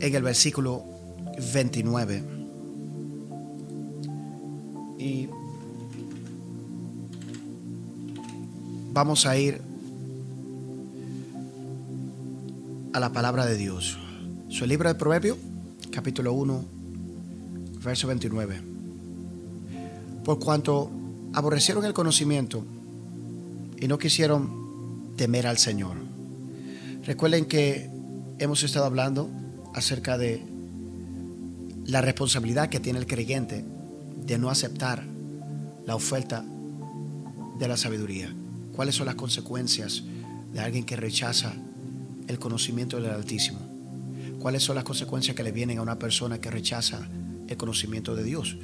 en el versículo 29. Y vamos a ir a la palabra de Dios. Su libro de Proverbios, capítulo 1, verso 29. Por cuanto aborrecieron el conocimiento y no quisieron temer al Señor. Recuerden que hemos estado hablando acerca de la responsabilidad que tiene el creyente de no aceptar la oferta de la sabiduría. ¿Cuáles son las consecuencias de alguien que rechaza el conocimiento del Altísimo? ¿Cuáles son las consecuencias que le vienen a una persona que rechaza el conocimiento de Dios,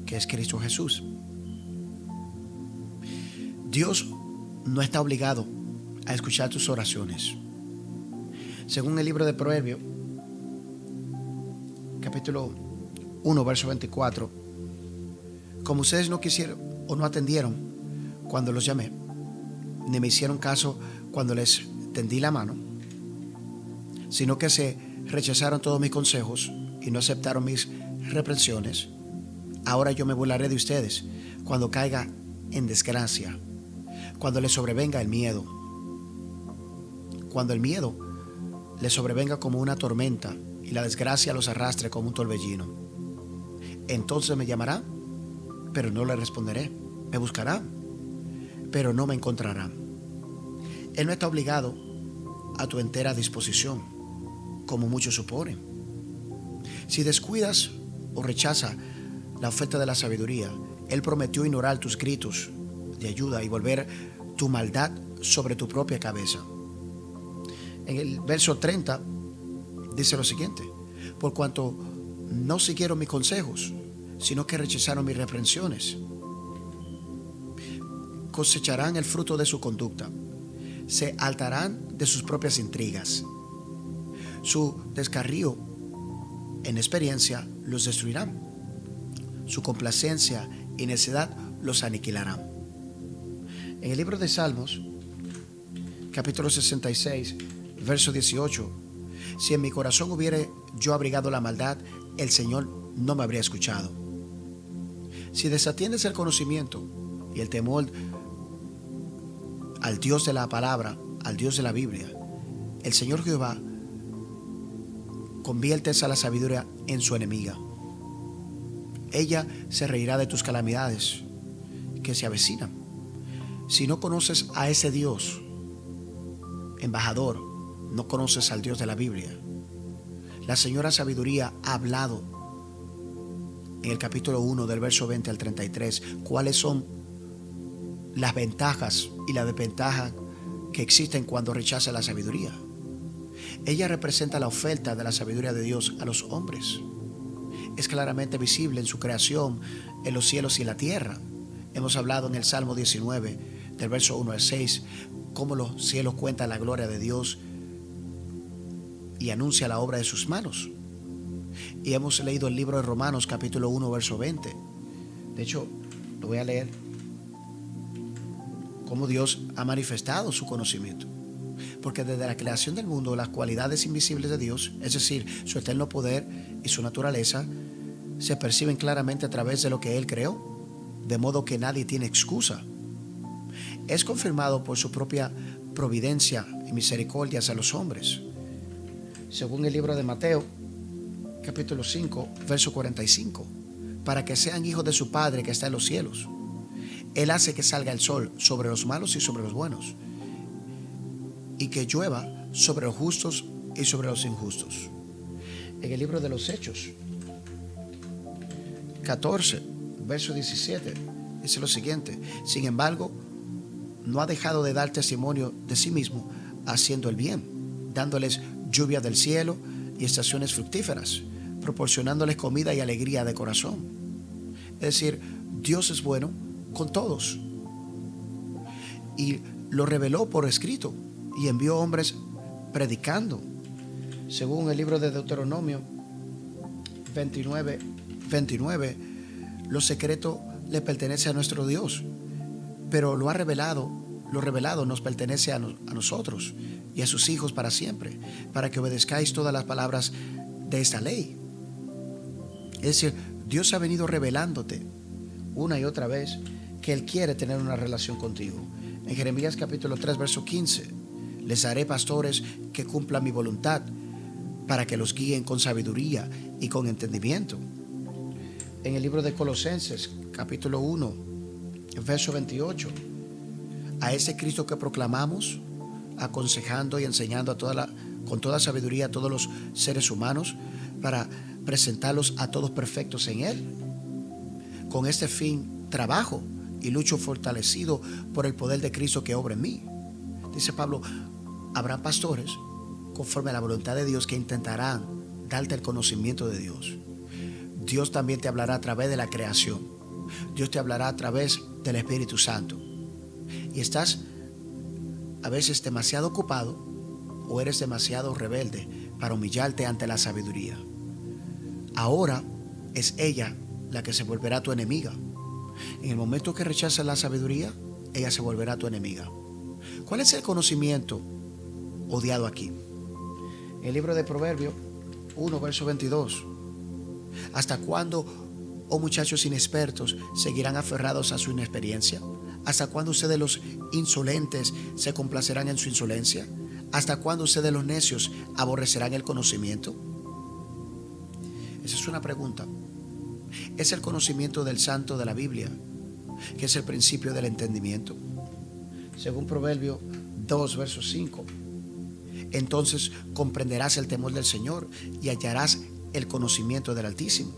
que es Cristo Jesús? Dios no está obligado a escuchar tus oraciones. Según el libro de Proverbios, capítulo 1, verso 24, como ustedes no quisieron o no atendieron cuando los llamé, ni me hicieron caso cuando les tendí la mano, sino que se rechazaron todos mis consejos y no aceptaron mis reprensiones, ahora yo me burlaré de ustedes cuando caiga en desgracia, cuando les sobrevenga el miedo, cuando el miedo les sobrevenga como una tormenta y la desgracia los arrastre como un torbellino. Entonces me llamará, pero no le responderé. Me buscará, pero no me encontrará. Él no está obligado a tu entera disposición, como muchos suponen. Si descuidas o rechazas la oferta de la sabiduría, Él prometió ignorar tus gritos de ayuda y volver tu maldad sobre tu propia cabeza. En el verso 30 dice lo siguiente: por cuanto no siguieron mis consejos, sino que rechazaron mis reprensiones, cosecharán el fruto de su conducta, se hartarán de sus propias intrigas. Su descarrío en experiencia los destruirán, su complacencia y necedad los aniquilarán. En el libro de Salmos, capítulo 66, verso 18, si en mi corazón hubiere yo abrigado la maldad, el Señor no me habría escuchado. Si desatiendes el conocimiento y el temor al Dios de la palabra, al Dios de la Biblia, el Señor Jehová convierte a la sabiduría en su enemiga. Ella se reirá de tus calamidades que se avecinan. Si no conoces a ese Dios, embajador, no conoces al Dios de la Biblia. La señora sabiduría ha hablado en el capítulo 1 del verso 20 al 33 cuáles son las ventajas y las desventajas que existen cuando rechaza la sabiduría. Ella representa la oferta de la sabiduría de Dios a los hombres. Es claramente visible en su creación en los cielos y la tierra. Hemos hablado en el Salmo 19 del verso 1 al 6 cómo los cielos cuentan la gloria de Dios y anuncia la obra de sus manos. Y hemos leído el libro de Romanos capítulo 1 verso 20. De hecho, lo voy a leer, cómo Dios ha manifestado su conocimiento. Porque desde la creación del mundo, las cualidades invisibles de Dios, es decir, su eterno poder y su naturaleza, se perciben claramente a través de lo que Él creó, de modo que nadie tiene excusa. Es confirmado por su propia providencia y misericordia hacia los hombres. Según el libro de Mateo, capítulo 5, verso 45, para que sean hijos de su Padre que está en los cielos. Él hace que salga el sol sobre los malos y sobre los buenos, y que llueva sobre los justos y sobre los injustos. En el libro de los Hechos, 14, verso 17, dice lo siguiente: sin embargo, no ha dejado de dar testimonio de sí mismo, haciendo el bien, dándoles lluvia del cielo y estaciones fructíferas, proporcionándoles comida y alegría de corazón. Es decir, Dios es bueno con todos. Y lo reveló por escrito y envió hombres predicando. Según el libro de Deuteronomio 29, lo secreto le pertenece a nuestro Dios, pero lo revelado nos pertenece a nosotros y a sus hijos para siempre, para que obedezcáis todas las palabras de esta ley. Es decir, Dios ha venido revelándote una y otra vez que Él quiere tener una relación contigo. En Jeremías capítulo 3, verso 15, les haré pastores que cumplan mi voluntad, para que los guíen con sabiduría y con entendimiento. En el libro de Colosenses capítulo 1, verso 28, a ese Cristo que proclamamos, aconsejando y enseñando con toda sabiduría a todos los seres humanos, para presentarlos a todos perfectos en Él. Con este fin trabajo y lucho fortalecido por el poder de Cristo que obra en mí. Dice Pablo, habrá pastores conforme a la voluntad de Dios que intentarán darte el conocimiento de Dios. Dios también te hablará a través de la creación. Dios te hablará a través del Espíritu Santo. Y estás a veces demasiado ocupado o eres demasiado rebelde para humillarte ante la sabiduría. Ahora es ella la que se volverá tu enemiga. En el momento que rechaces la sabiduría, ella se volverá tu enemiga. ¿Cuál es el conocimiento odiado aquí? En el libro de Proverbios 1, verso 22. ¿Hasta cuándo, oh muchachos inexpertos, seguirán aferrados a su inexperiencia? ¿Hasta cuándo ustedes los insolentes se complacerán en su insolencia? ¿Hasta cuándo ustedes los necios aborrecerán el conocimiento? Esa es una pregunta. Es el conocimiento del santo de la Biblia, que es el principio del entendimiento. Según Proverbios 2, verso 5. Entonces comprenderás el temor del Señor y hallarás el conocimiento del Altísimo.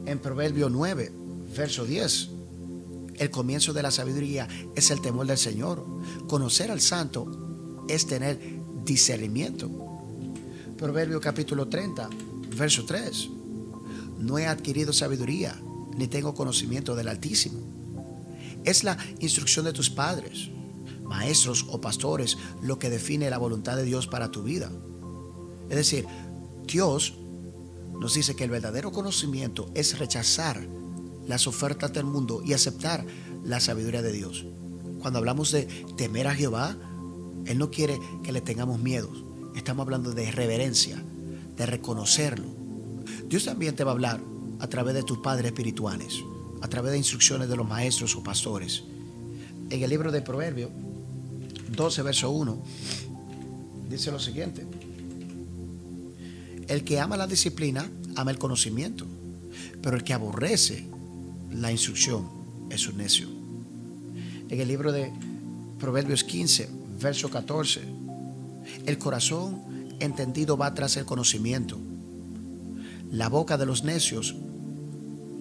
En Proverbio 9, verso 10, el comienzo de la sabiduría es el temor del Señor. Conocer al Santo es tener discernimiento. Proverbio capítulo 30, verso 3, no he adquirido sabiduría, ni tengo conocimiento del Altísimo. Es la instrucción de tus padres, maestros o pastores, lo que define la voluntad de Dios para tu vida. Es decir, Dios nos dice que el verdadero conocimiento es rechazar las ofertas del mundo y aceptar la sabiduría de Dios. Cuando hablamos de temer a Jehová, Él no quiere que le tengamos miedo. Estamos hablando de reverencia, de reconocerlo. Dios también te va a hablar a través de tus padres espirituales, a través de instrucciones de los maestros o pastores. En el libro de Proverbios 12, verso 1, dice lo siguiente: el que ama la disciplina ama el conocimiento, pero el que aborrece la instrucción es un necio. En el libro de Proverbios 15, verso 14, el corazón entendido va tras el conocimiento. La boca de los necios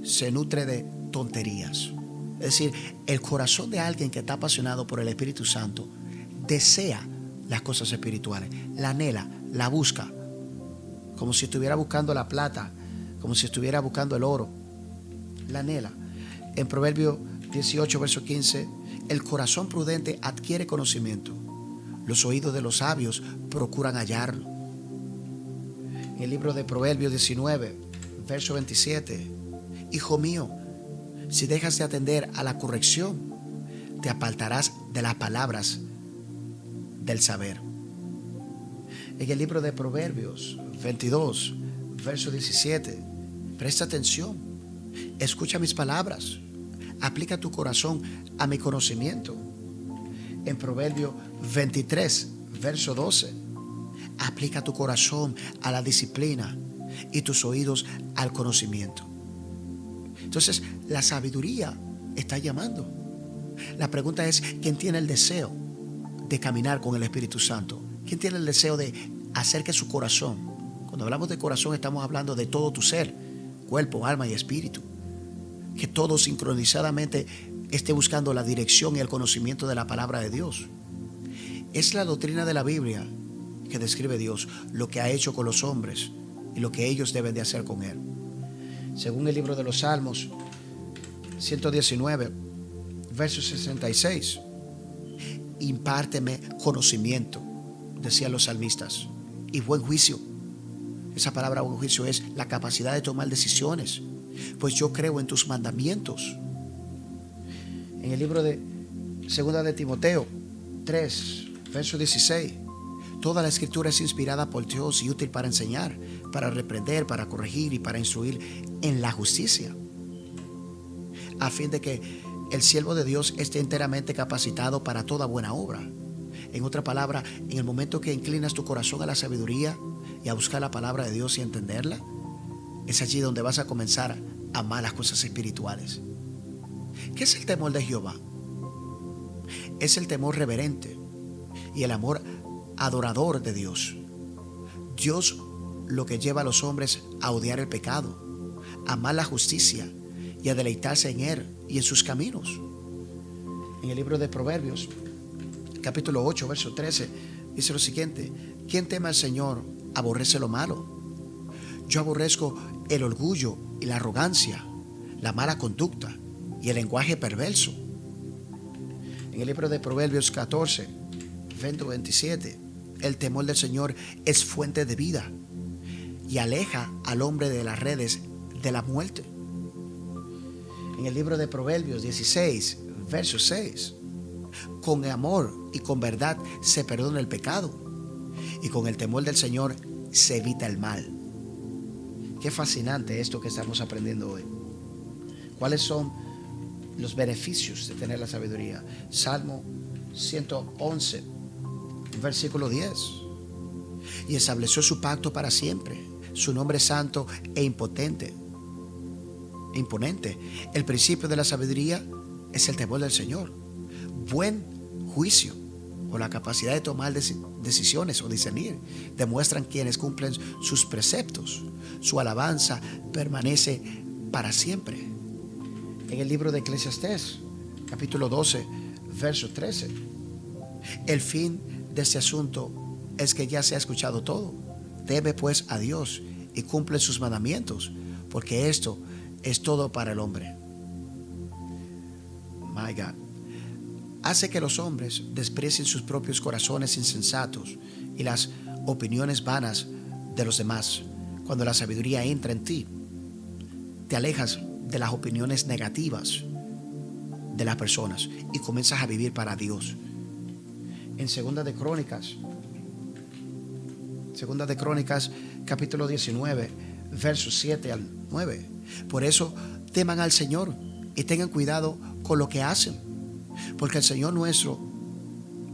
se nutre de tonterías. Es decir, el corazón de alguien que está apasionado por el Espíritu Santo desea las cosas espirituales, la anhela, la busca, como si estuviera buscando la plata, como si estuviera buscando el oro, la anhela. En Proverbios 18, verso 15, el corazón prudente adquiere conocimiento, los oídos de los sabios procuran hallarlo. En el libro de Proverbios 19, verso 27, hijo mío, si dejas de atender a la corrección, te apartarás de las palabras del saber. En el libro de Proverbios 22, verso 17, presta atención, escucha mis palabras, aplica tu corazón a mi conocimiento. En Proverbios 23, verso 12, aplica tu corazón a la disciplina y tus oídos al conocimiento. Entonces, la sabiduría está llamando. La pregunta es, ¿quién tiene el deseo de caminar con el Espíritu Santo? ¿Quién tiene el deseo de hacer que su corazón, cuando hablamos de corazón estamos hablando de todo tu ser, cuerpo, alma y espíritu, que todo sincronizadamente esté buscando la dirección y el conocimiento de la palabra de Dios? Es la doctrina de la Biblia que describe Dios, lo que ha hecho con los hombres y lo que ellos deben de hacer con Él. Según el libro de los Salmos 119, verso 66, impárteme conocimiento, decían los salmistas, y buen juicio. Esa palabra buen juicio es la capacidad de tomar decisiones, pues yo creo en tus mandamientos. En el libro de Segunda de Timoteo 3, verso 16, toda la escritura es inspirada por Dios y útil para enseñar, para reprender, para corregir y para instruir en la justicia, a fin de que el siervo de Dios esté enteramente capacitado para toda buena obra. En otra palabra, en el momento que inclinas tu corazón a la sabiduría y a buscar la palabra de Dios y entenderla, es allí donde vas a comenzar a amar las cosas espirituales. ¿Qué es el temor de Jehová? Es el temor reverente y el amor adorador de Dios. Dios lo que lleva a los hombres a odiar el pecado, a amar la justicia y a deleitarse en Él y en sus caminos. En el libro de Proverbios, capítulo 8, verso 13, dice lo siguiente: quien teme al Señor aborrece lo malo. Yo aborrezco el orgullo y la arrogancia, la mala conducta y el lenguaje perverso. En el libro de Proverbios 14, 27, el temor del Señor es fuente de vida y aleja al hombre de las redes de la muerte. En el libro de Proverbios 16, verso 6, con amor y con verdad se perdona el pecado, y con el temor del Señor se evita el mal. Qué fascinante esto que estamos aprendiendo hoy. ¿Cuáles son los beneficios de tener la sabiduría? Salmo 111, versículo 10. Y estableció su pacto para siempre. Su nombre es santo e imponente. El principio de la sabiduría es el temor del Señor. Buen juicio o la capacidad de tomar decisiones o discernir demuestran quienes cumplen sus preceptos. Su alabanza permanece para siempre. En el libro de Eclesiastés, capítulo 12, verso 13. El fin de este asunto es que ya se ha escuchado todo. Teme pues a Dios y cumple sus mandamientos, porque esto es todo para el hombre. My God. Hace que los hombres desprecien sus propios corazones insensatos y las opiniones vanas de los demás. Cuando la sabiduría entra en ti, te alejas de las opiniones negativas de las personas y comienzas a vivir para Dios. En Segunda de Crónicas, capítulo 19, versos 7 al 9. Por eso teman al Señor y tengan cuidado con lo que hacen, porque el Señor nuestro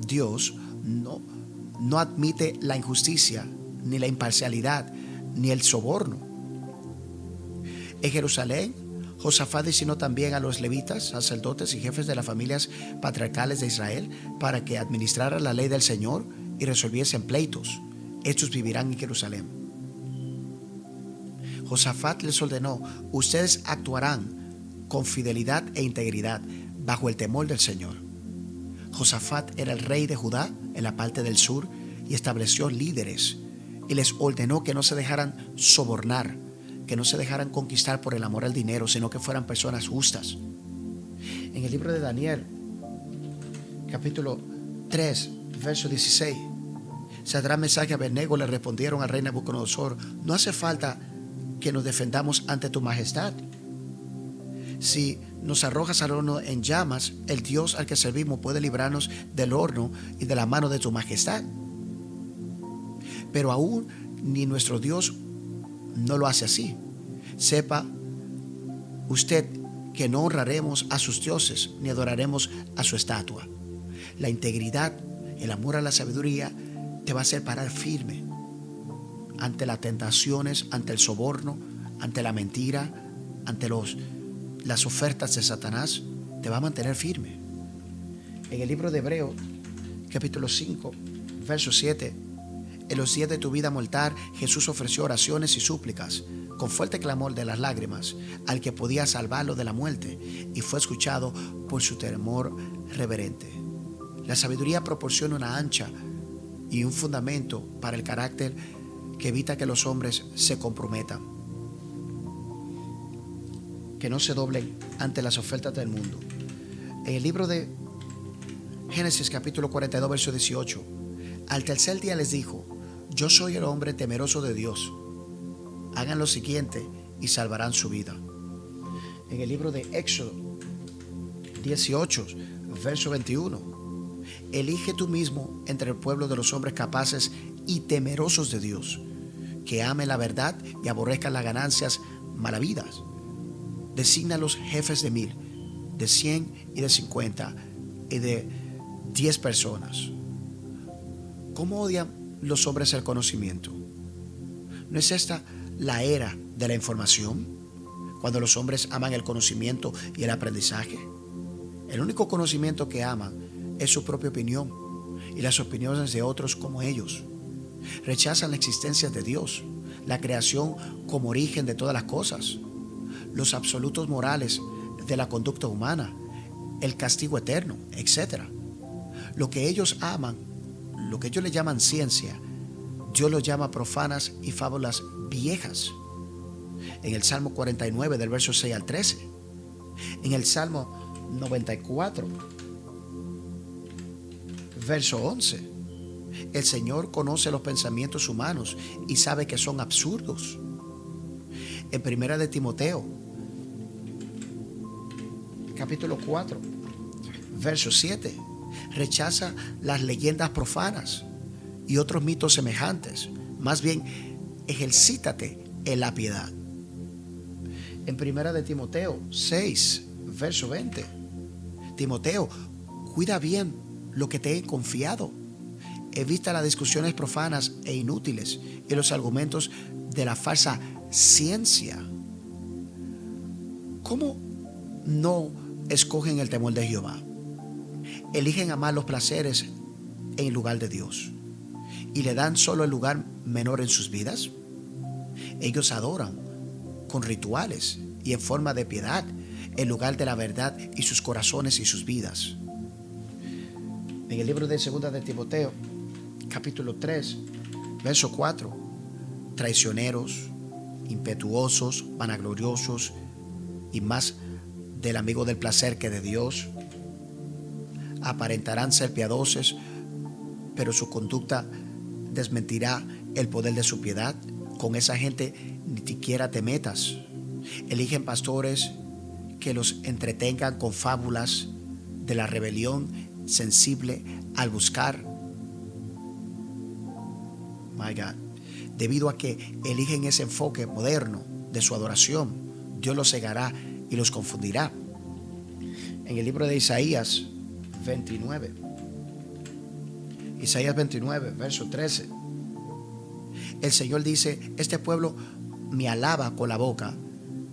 Dios no admite la injusticia, ni la imparcialidad, ni el soborno. En Jerusalén, Josafat designó también a los levitas, sacerdotes y jefes de las familias patriarcales de Israel para que administraran la ley del Señor y resolviesen pleitos. Estos vivirán en Jerusalén. Josafat les ordenó: ustedes actuarán con fidelidad e integridad bajo el temor del Señor. Josafat era el rey de Judá en la parte del sur y estableció líderes y les ordenó que no se dejaran sobornar, que no se dejaran conquistar por el amor al dinero, sino que fueran personas justas. En el libro de Daniel, capítulo 3, verso 16, Sadrach, Mesach y Abednego le respondieron al rey Nabucodonosor: no hace falta que nos defendamos ante tu majestad. Si nos arrojas al horno en llamas, el Dios al que servimos puede librarnos del horno y de la mano de tu majestad. Pero aún ni nuestro Dios no lo hace así. Sepa usted que no honraremos a sus dioses ni adoraremos a su estatua. La integridad, el amor a la sabiduría te va a hacer parar firme ante las tentaciones, ante el soborno, ante la mentira, ante las ofertas de Satanás. Te va a mantener firme. En el libro de Hebreos, capítulo 5, verso 7, en los días de tu vida mortal, Jesús ofreció oraciones y súplicas con fuerte clamor de las lágrimas al que podía salvarlo de la muerte, y fue escuchado por su temor reverente. La sabiduría proporciona una ancha y un fundamento para el carácter que evita que los hombres se comprometan, que no se doblen ante las ofertas del mundo. En el libro de Génesis, capítulo 42, verso 18, al tercer día les dijo: yo soy el hombre temeroso de Dios. Hagan lo siguiente y salvarán su vida. En el libro de Éxodo 18, verso 21, elige tú mismo entre el pueblo de los hombres capaces y temerosos de Dios, que amen la verdad y aborrezcan las ganancias malavidas. Designa los jefes de 1000, de 100 y de 50 y de 10 personas. ¿Cómo odian los hombres el conocimiento? ¿No es esta la era de la información? Cuando los hombres aman el conocimiento y el aprendizaje. El único conocimiento que aman es su propia opinión y las opiniones de otros como ellos. Rechazan la existencia de Dios, la creación como origen de todas las cosas, los absolutos morales de la conducta humana, el castigo eterno, etc. Lo que ellos aman, lo que ellos le llaman ciencia, Dios lo llama profanas y fábulas viejas. En el Salmo 49 del verso 6 al 13. En el Salmo 94, verso 11. El Señor conoce los pensamientos humanos y sabe que son absurdos. En Primera de Timoteo, capítulo 4, verso 7. Rechaza las leyendas profanas y otros mitos semejantes. Más bien, ejercítate en la piedad. En Primera de Timoteo 6, verso 20. Timoteo, cuida bien lo que te he confiado. Evita las discusiones profanas e inútiles y los argumentos de la falsa ciencia. ¿Cómo no escogen el temor de Jehová? Eligen amar los placeres en lugar de Dios y le dan solo el lugar menor en sus vidas. Ellos adoran con rituales y en forma de piedad en lugar de la verdad y sus corazones y sus vidas. En el libro de Segunda de Timoteo, capítulo 3, verso 4, traicioneros, impetuosos, vanagloriosos y más del amigo del placer que de Dios. Aparentarán ser piadosos, pero su conducta desmentirá el poder de su piedad. Con esa gente ni siquiera te metas. Eligen pastores que los entretengan con fábulas de la rebelión sensible al buscar. My God. Debido a que eligen ese enfoque moderno de su adoración, Dios los cegará y los confundirá. En el libro de Isaías 29, Isaías 29, verso 13, el Señor dice: este pueblo me alaba con la boca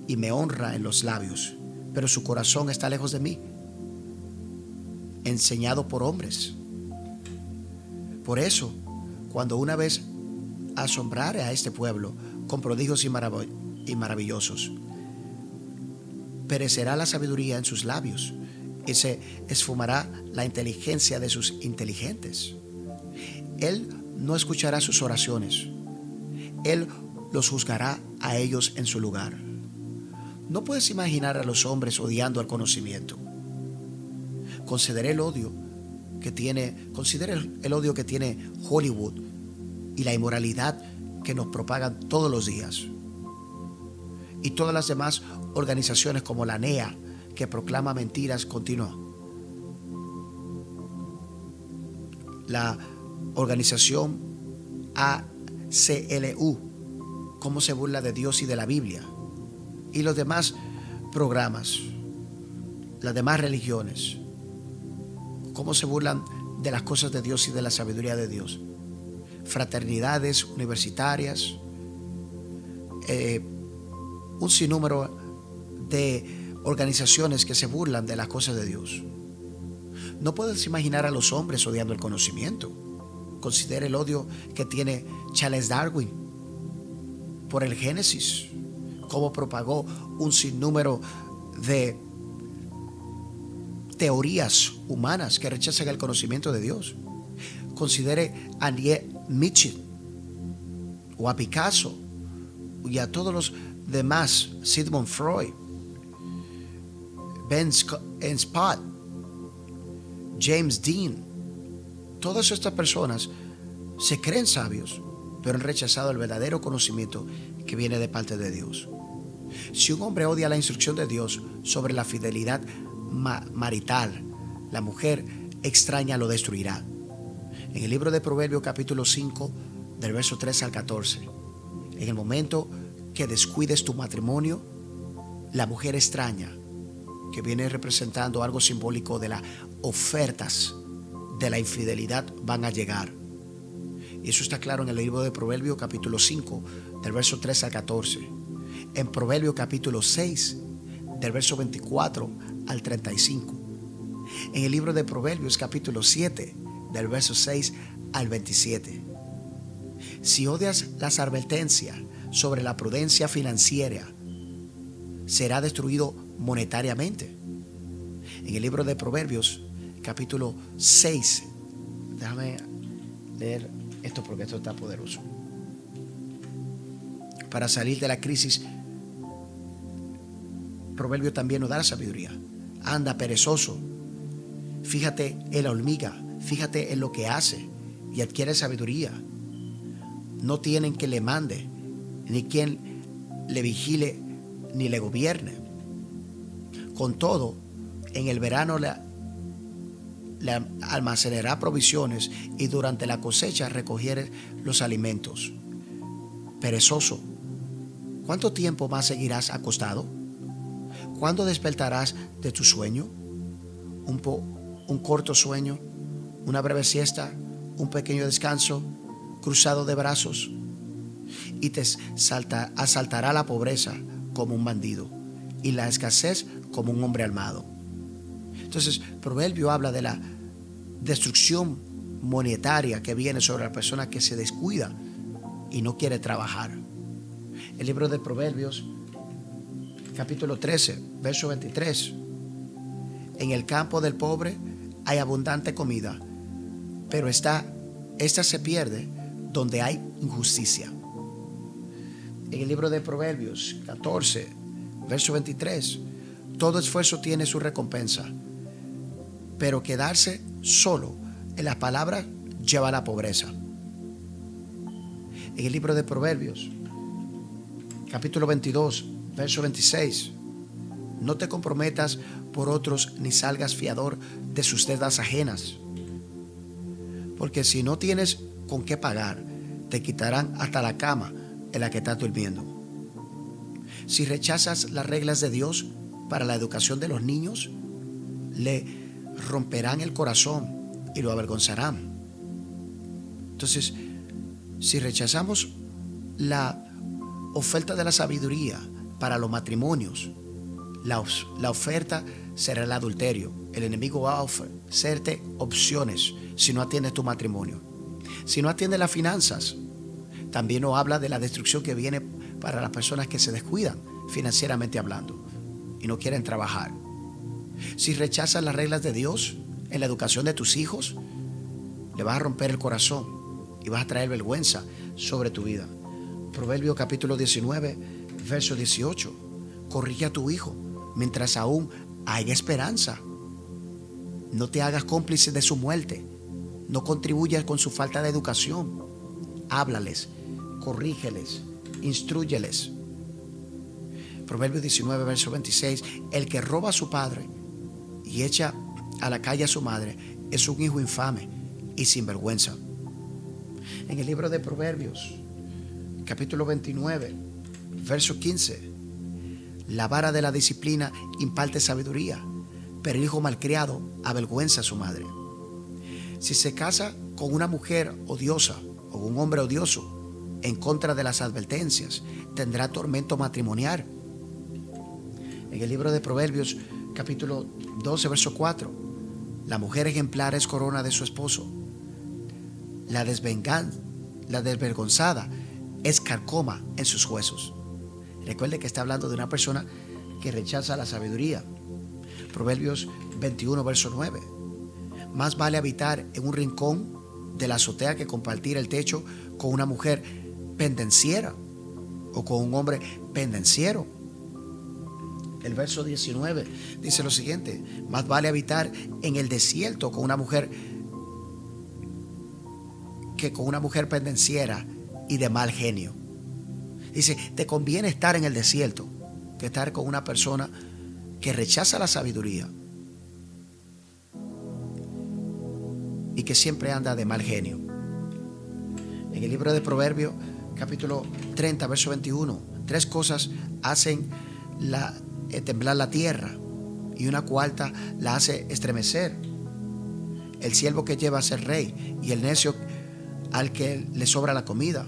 y me honra en los labios, pero su corazón está lejos de mí, enseñado por hombres. Por eso, cuando una vez asombrare a este pueblo con prodigios y maravillosos, perecerá la sabiduría en sus labios y se esfumará la inteligencia de sus inteligentes. Él no escuchará sus oraciones. Él los juzgará a ellos en su lugar. No puedes imaginar a los hombres odiando el conocimiento. Considera el odio que tiene Hollywood y la inmoralidad que nos propagan todos los días. Y todas las demás organizaciones como la NEA, que proclama mentiras continuas. La organización ACLU, cómo se burla de Dios y de la Biblia. Y los demás programas, las demás religiones, cómo se burlan de las cosas de Dios y de la sabiduría de Dios. Fraternidades universitarias, un sinnúmero de organizaciones que se burlan de las cosas de Dios. No puedes imaginar a los hombres odiando el conocimiento. Considera el odio que tiene Charles Darwin por el Génesis, cómo propagó un sinnúmero de teorías humanas que rechazan el conocimiento de Dios. Considere a Nietzsche o a Picasso y a todos los demás, Sigmund Freud, Ben Scott, James Dean. Todas estas personas se creen sabios, pero han rechazado el verdadero conocimiento que viene de parte de Dios. Si un hombre odia la instrucción de Dios sobre la fidelidad marital, la mujer extraña lo destruirá. En el libro de Proverbios capítulo 5, del verso 13 al 14, En el momento que descuides tu matrimonio, la mujer extraña, que viene representando algo simbólico de las ofertas de la infidelidad, van a llegar. Y eso está claro en el libro de Proverbios capítulo 5, del verso 3 al 14. En Proverbios capítulo 6, del verso 24 al 35. En el libro de Proverbios capítulo 7, del verso 6 al 27. Si odias las advertencias sobre la prudencia financiera, será destruido monetariamente. En el libro de Proverbios capítulo 6, déjame leer esto porque esto está poderoso. Para salir de la crisis, Proverbio también nos da la sabiduría. Anda, perezoso, fíjate en la hormiga, fíjate en lo que hace y adquiere sabiduría. No tienen quien le mande, ni quien le vigile, ni le gobierne. Con todo, en el verano le almacenará provisiones y durante la cosecha recogiere los alimentos. Perezoso, ¿cuánto tiempo más seguirás acostado? ¿Cuándo despertarás de tu sueño? Un corto sueño, una breve siesta, un pequeño descanso, cruzado de brazos, y te asaltará la pobreza como un bandido y la escasez como un hombre armado. Entonces, Proverbio habla de la destrucción monetaria que viene sobre la persona que se descuida y no quiere trabajar. El libro de Proverbios, capítulo 13, verso 23. En el campo del pobre hay abundante comida, pero esta se pierde donde hay injusticia. En el libro de Proverbios 14, verso 23, todo esfuerzo tiene su recompensa, pero quedarse solo en las palabras lleva a la pobreza. En el libro de Proverbios, capítulo 22, verso 26, no te comprometas por otros ni salgas fiador de sus deudas ajenas, porque si no tienes con qué pagar, te quitarán hasta la cama en la que estás durmiendo. Si rechazas las reglas de Dios para la educación de los niños, le romperán el corazón y lo avergonzarán. Entonces, si rechazamos la oferta de la sabiduría para los matrimonios, la oferta será el adulterio. El enemigo va a ofrecerte opciones si no atiendes tu matrimonio. Si no atiendes las finanzas, también nos habla de la destrucción que viene para las personas que se descuidan financieramente hablando y no quieren trabajar. Si rechazas las reglas de Dios en la educación de tus hijos, le vas a romper el corazón y vas a traer vergüenza sobre tu vida. Proverbio capítulo 19, verso 18. Corrige a tu hijo mientras aún hay esperanza. No te hagas cómplice de su muerte. No contribuyas con su falta de educación. Háblales, corrígeles, instrúyeles. Proverbios 19, verso 26. El que roba a su padre y echa a la calle a su madre es un hijo infame y sinvergüenza. En el libro de Proverbios, capítulo 29, verso 15. La vara de la disciplina imparte sabiduría, pero el hijo malcriado avergüenza a su madre. Si se casa con una mujer odiosa o un hombre odioso en contra de las advertencias, tendrá tormento matrimonial. En el libro de Proverbios, capítulo 12, verso 4, la mujer ejemplar es corona de su esposo. La desvergonzada es carcoma en sus huesos. Recuerde que está hablando de una persona que rechaza la sabiduría. Proverbios 21, verso 9. Más vale habitar en un rincón de la azotea que compartir el techo con una mujer pendenciera o con un hombre pendenciero. El verso 19 dice lo siguiente: más vale habitar en el desierto con una mujer que con una mujer pendenciera y de mal genio. Dice, te conviene estar en el desierto que estar con una persona que rechaza la sabiduría y que siempre anda de mal genio. En el libro de Proverbios, capítulo 30, verso 21. 3 cosas hacen temblar la tierra, y una cuarta la hace estremecer: el siervo que lleva a ser rey, y el necio al que le sobra la comida.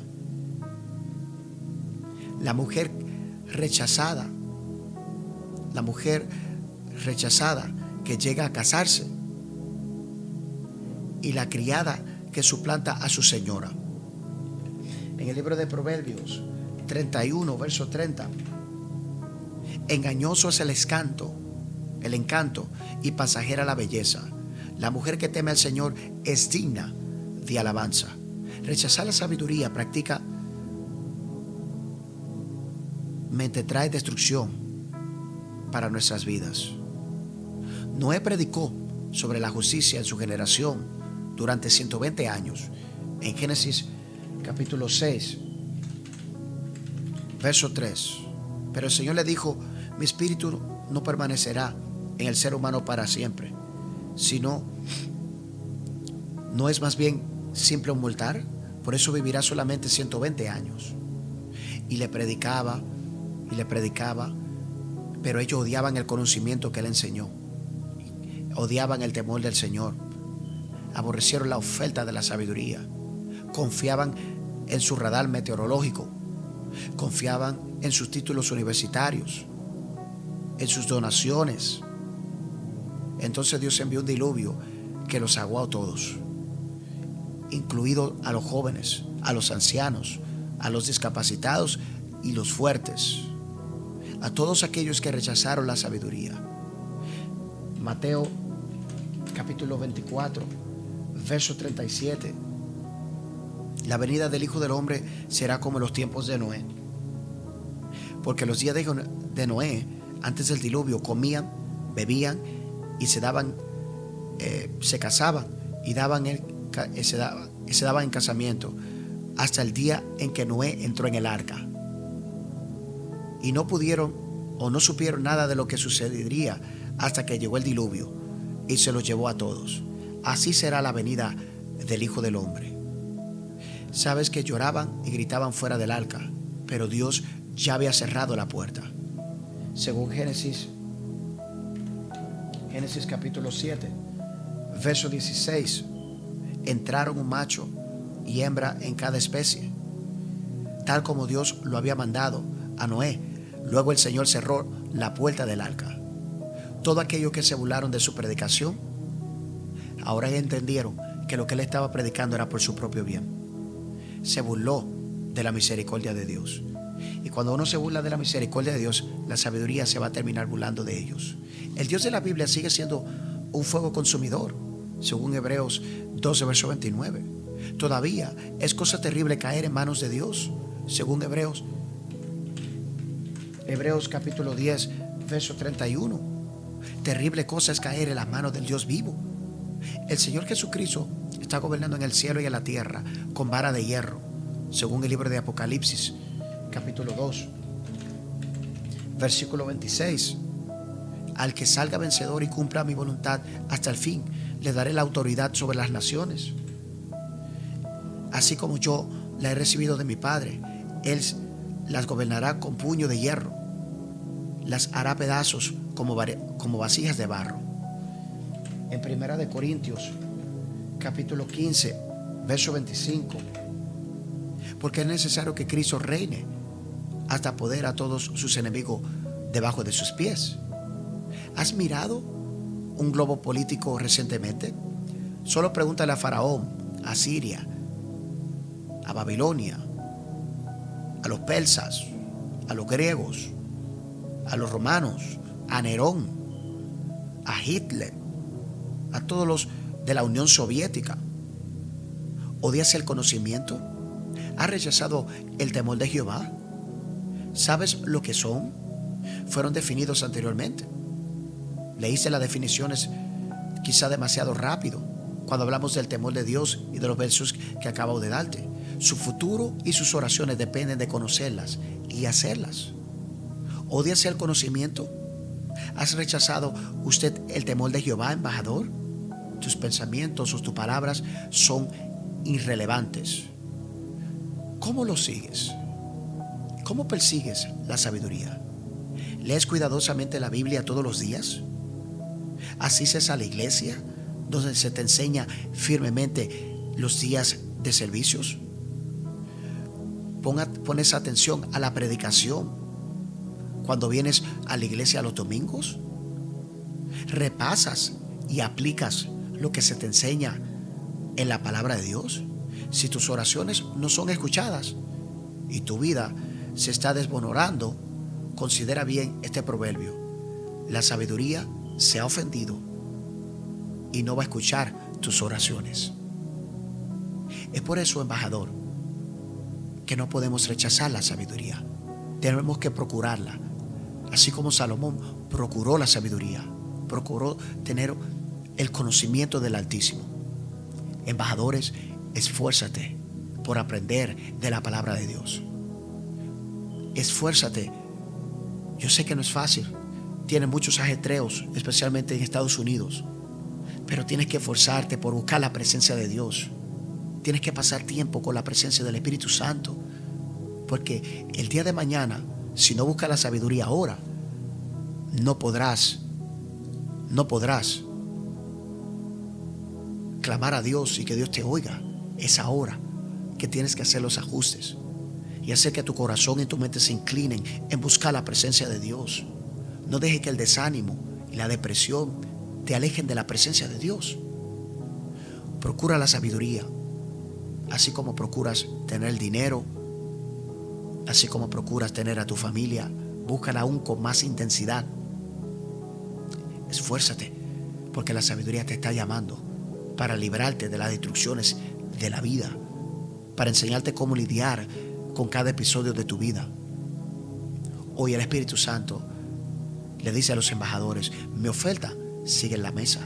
La mujer rechazada que llega a casarse, y la criada que suplanta a su señora. En el libro de Proverbios 31, verso 30: engañoso es el encanto, y pasajera la belleza. La mujer que teme al Señor es digna de alabanza. Rechazar la sabiduría prácticamente trae destrucción para nuestras vidas. Noé predicó sobre la justicia en su generación durante 120 años. En Génesis capítulo 6, verso 3. Pero el Señor le dijo: mi espíritu no permanecerá en el ser humano para siempre, sino no es más bien simple un mortal. Por eso vivirá solamente 120 años. Y le predicaba, pero ellos odiaban el conocimiento que él enseñó, odiaban el temor del Señor, aborrecieron la oferta de la sabiduría, confiaban en su radar meteorológico, confiaban en sus títulos universitarios, en sus donaciones. Entonces Dios envió un diluvio que los ahogó a todos, incluido a los jóvenes, a los ancianos, a los discapacitados y los fuertes, a todos aquellos que rechazaron la sabiduría. Mateo capítulo 24, verso 37. La venida del Hijo del Hombre será como en los tiempos de Noé. Porque los días de Noé, antes del diluvio, comían, bebían y se casaban y se daban en casamiento, hasta el día en que Noé entró en el arca. Y no pudieron o no supieron nada de lo que sucedería hasta que llegó el diluvio y se los llevó a todos. Así será la venida del Hijo del Hombre. Sabes que lloraban y gritaban fuera del arca, pero Dios ya había cerrado la puerta. Según Génesis capítulo 7, verso 16, entraron un macho y hembra en cada especie, tal como Dios lo había mandado a Noé. Luego el Señor cerró la puerta del arca. Todos aquellos que se burlaron de su predicación, ahora entendieron que lo que él estaba predicando era por su propio bien. Se burló de la misericordia de Dios. Y cuando uno se burla de la misericordia de Dios, la sabiduría se va a terminar burlando de ellos. El Dios de la Biblia sigue siendo un fuego consumidor, según Hebreos 12, verso 29. Todavía es cosa terrible caer en manos de Dios, según Hebreos capítulo 10, verso 31. Terrible cosa es caer en las manos del Dios vivo. El Señor Jesucristo está gobernando en el cielo y en la tierra con vara de hierro, según el libro de Apocalipsis capítulo 2, versículo 26. Al que salga vencedor y cumpla mi voluntad hasta el fin, le daré la autoridad sobre las naciones. Así como yo la he recibido de mi Padre, Él las gobernará con puño de hierro, las hará pedazos como vasijas de barro. En Primera de Corintios capítulo 15, verso 25. Porque es necesario que Cristo reine hasta poner a todos sus enemigos debajo de sus pies. ¿Has mirado un globo político recientemente? Solo pregúntale a Faraón, a Siria, a Babilonia, a los persas, a los griegos, a los romanos, a Nerón, a Hitler, a todos los de la Unión Soviética. ¿Odias el conocimiento? ¿Has rechazado el temor de Jehová? ¿Sabes lo que son? Fueron definidos anteriormente. Leíste las definiciones quizá demasiado rápido cuando hablamos del temor de Dios y de los versos que acabo de darte. Su futuro y sus oraciones dependen de conocerlas y hacerlas. ¿Odias el conocimiento? ¿Has rechazado usted el temor de Jehová, embajador? Tus pensamientos o tus palabras son irrelevantes. ¿Cómo lo sigues? ¿Cómo persigues la sabiduría? ¿Lees cuidadosamente la Biblia todos los días? ¿Asistes a la iglesia donde se te enseña firmemente los días de servicios? ¿Pones atención a la predicación cuando vienes a la iglesia los domingos? ¿Repasas y aplicas lo que se te enseña en la palabra de Dios? Si tus oraciones no son escuchadas y tu vida se está desmoronando, considera bien este proverbio: la sabiduría se ha ofendido y no va a escuchar tus oraciones. Es por eso, embajador, que no podemos rechazar la sabiduría. Tenemos que procurarla. Así como Salomón procuró la sabiduría, procuró tener el conocimiento del Altísimo. Embajadores, esfuérzate por aprender de la palabra de Dios. Esfuérzate. Yo sé que no es fácil. Tienes muchos ajetreos, especialmente en Estados Unidos. Pero tienes que esforzarte por buscar la presencia de Dios. Tienes que pasar tiempo con la presencia del Espíritu Santo. Porque el día de mañana, si no buscas la sabiduría ahora, no podrás clamar a Dios y que Dios te oiga. Es ahora que tienes que hacer los ajustes y hacer que tu corazón y tu mente se inclinen en buscar la presencia de Dios. No dejes que el desánimo y la depresión te alejen de la presencia de Dios. Procura la sabiduría, así como procuras tener el dinero, así como procuras tener a tu familia. Búscala aún con más intensidad. Esfuérzate, porque la sabiduría te está llamando para librarte de las destrucciones de la vida, para enseñarte cómo lidiar con cada episodio de tu vida. Hoy el Espíritu Santo le dice a los embajadores: mi oferta sigue en la mesa.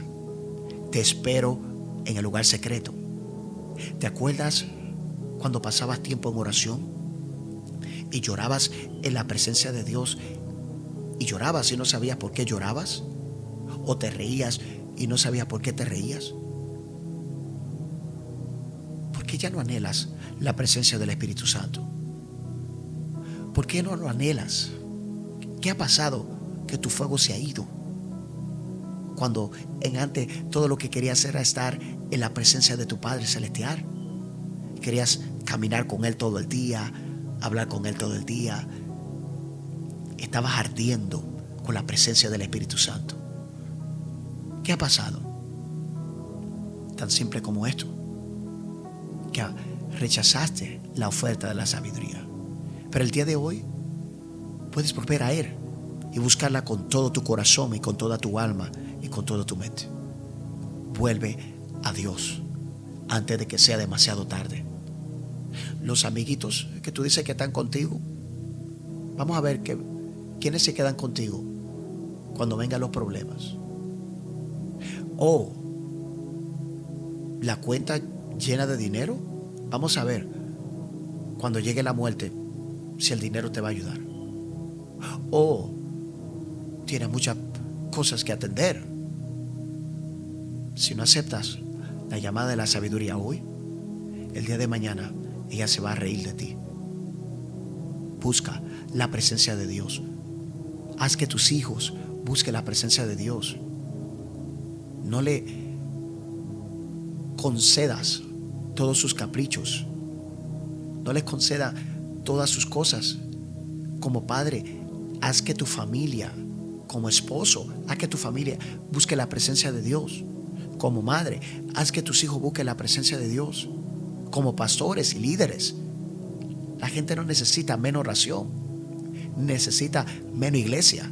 Te espero en el lugar secreto. ¿Te acuerdas cuando pasabas tiempo en oración y llorabas en la presencia de Dios? Y llorabas y no sabías por qué llorabas. ¿O te reías y no sabías por qué te reías? ¿Por qué ya no anhelas la presencia del Espíritu Santo? ¿Por qué no lo anhelas? ¿Qué ha pasado que tu fuego se ha ido? Cuando en antes todo lo que querías era estar en la presencia de tu Padre Celestial. Querías caminar con Él todo el día, hablar con Él todo el día. Estabas ardiendo con la presencia del Espíritu Santo. ¿Qué ha pasado? Tan simple como esto, que rechazaste la oferta de la sabiduría. Pero el día de hoy puedes volver a Él y buscarla con todo tu corazón y con toda tu alma y con toda tu mente. Vuelve a Dios antes de que sea demasiado tarde. Los amiguitos que tú dices que están contigo, vamos a ver quiénes se quedan contigo cuando vengan los problemas. O la cuenta llena de dinero. Vamos a ver cuando llegue la muerte si el dinero te va a ayudar. O tienes muchas cosas que atender. Si no aceptas la llamada de la sabiduría hoy, el día de mañana ella se va a reír de ti. Busca la presencia de Dios. Haz que tus hijos busquen la presencia de Dios. No le concedas todos sus caprichos. No les conceda todas sus cosas. Como padre, haz que tu familia, como esposo, haz que tu familia busque la presencia de Dios. Como madre, haz que tus hijos busquen la presencia de Dios. Como pastores y líderes, la gente no necesita menos oración, necesita menos iglesia.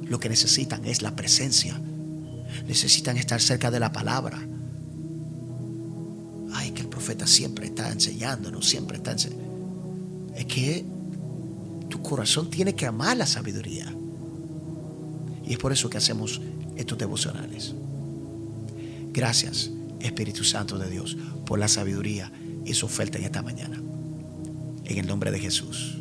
Lo que necesitan es la presencia. Necesitan estar cerca de la palabra. Ay, que el profeta siempre está enseñándonos, siempre está enseñando. Es que tu corazón tiene que amar la sabiduría. Y es por eso que hacemos estos devocionales. Gracias, Espíritu Santo de Dios, por la sabiduría y su oferta en esta mañana. En el nombre de Jesús.